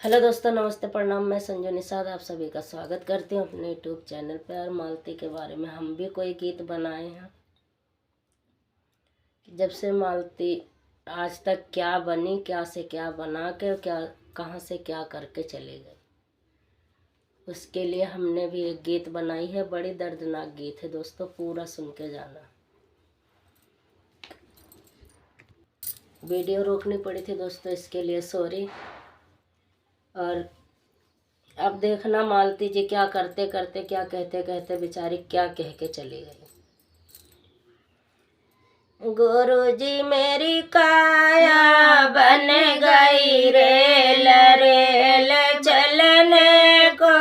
Hello दोस्तों, नमस्ते, प्रणाम। मैं संजू निषाद आप सभी का स्वागत करती हूँ अपने यूट्यूब चैनल पर। और मालती के बारे में हम भी कोई गीत बनाए हैं कि जब से मालती आज तक क्या बनी, क्या से क्या बना के क्या कहाँ से क्या करके चली गई। उसके लिए हमने भी एक गीत बनाई है। बड़ी दर्दनाक गीत है दोस्तों, पूरा सुन के जाना। वीडियो रोकनी पड़ी थी दोस्तों, इसके लिए सॉरी। और अब देखना मालती जी क्या करते करते, क्या कहते कहते बेचारी क्या कह के चली गई। गुरुजी मेरी काया बन गई रेल, रेल चलने को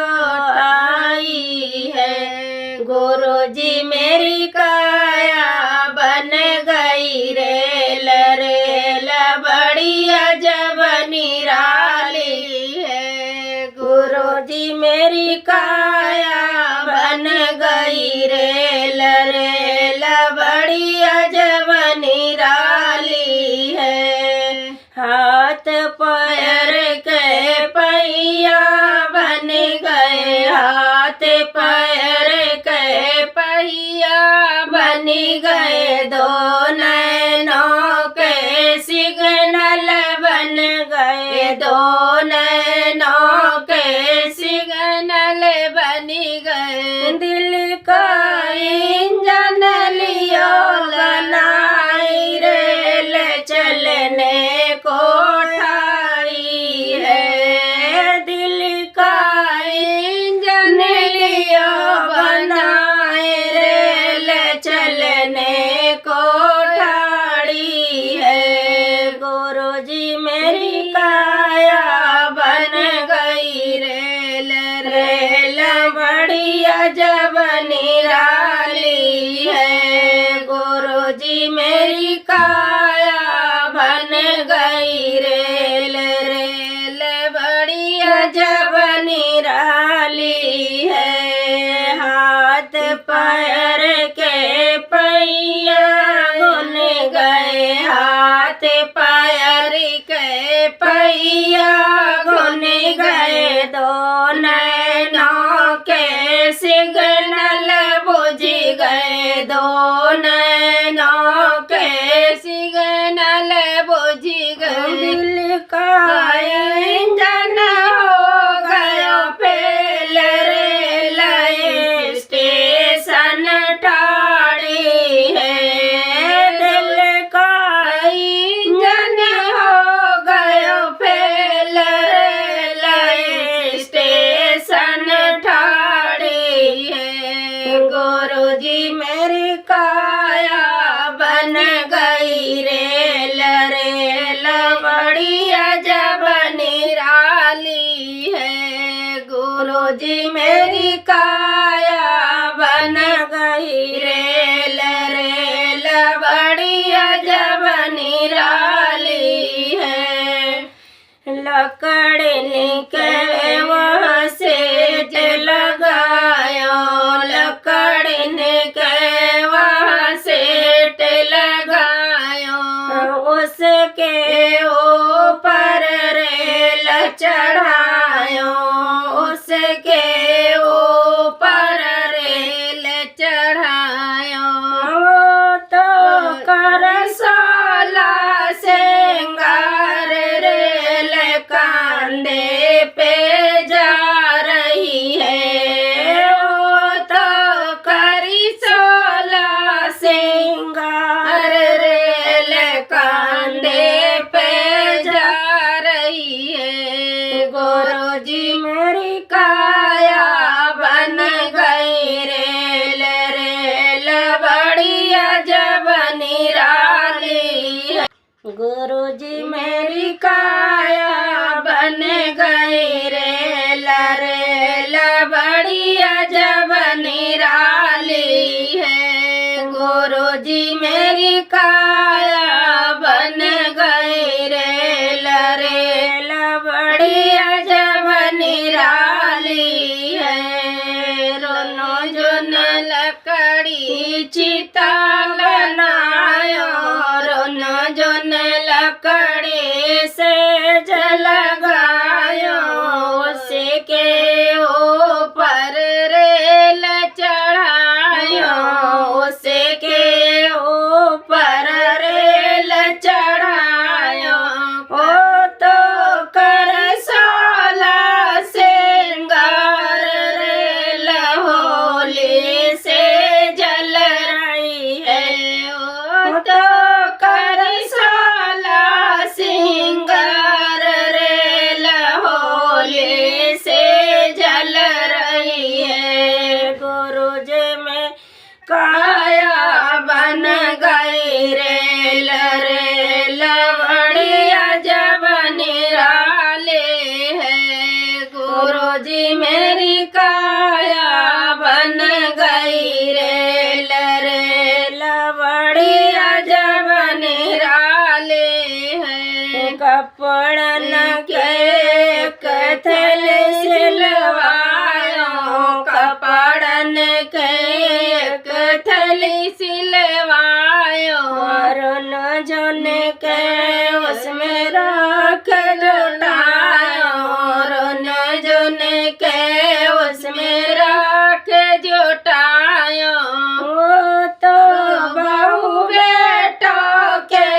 आई है। गुरुजी मेरी काया बन गई रेल, रेल बड़ी अजब निराली है। गुरुजी मेरी काया बन गई रेल, रेल बड़ी अजब निराली है। हाथ पैर के पहिया बन गए, हाथ पैर के पहिया बन गए। दो नैनों के सिग्नल बन गए, दो नैनों के सिग्नल बन गए। दिल का इंजन लियो बनाई रेल चलने को ठाई है। दिल का इंजन लियो बनाए रेल चलने को ठाई है। गुरुजी मेरी काया बन गई रेल, रेल बड़ी अजब निराली है। गुरुजी मेरी काया बन गई रेल, रेल बड़ी अजब निराली है। हाथ पैर के पहिया गुन गए, हाथ पैर के पहिया गुन गए। दो नैनों के सिग्नल बुझ गए, दो नैनों के सिग्नल बुझ गए। दिल का इंजन हो गया फेल, रेल स्टेशन ठाड़ी है। दिल का इंजन हो गया फेल, रेल स्टेशन ठाड़ी है। गुरुजी मेरी काया बन गई रेल, रेल बड़ी अजब निराली है। गुरुजी मेरी काया बन गई रेल, रेल बड़ी अजब निराली है। लकड़ी के वहाँ से लगायो, लकड़ी के वहाँ से लगायो। उसके ऊपर रेल चढ़ायो, उसके ऊपर रेल चढ़ायो। तो कर साला सिंगार रेल कांधे पे जा रही है। वो तो करी सोला सिंगार रेल कांधे पे जा रही है। गुरुजी मेरी काया बन गई रेल, रेल बड़ी अजब निराली है। गुरुजी मेरी काया बन गई रेल, रेल बड़ी अजब निराली है। गुरुजी मेरी काया बन गई रेल, रेल बड़ी अजब निराली है। रोनो जोन लकड़ी चिता बनायो, रोनो जोन लकड़ी से जलगायो। में राख जुटायो, रोने जोने के उसमें राख जुटायो। वो तो बहू बेटों के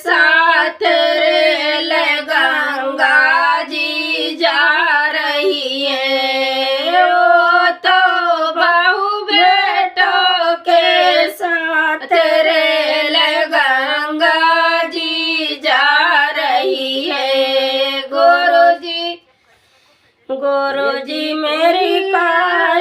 साथ रेल गंगा जी जा रही है। वो तो बहू बेटों के साथ रेल गंगा जी जा रही है। गुरु जी मेरी का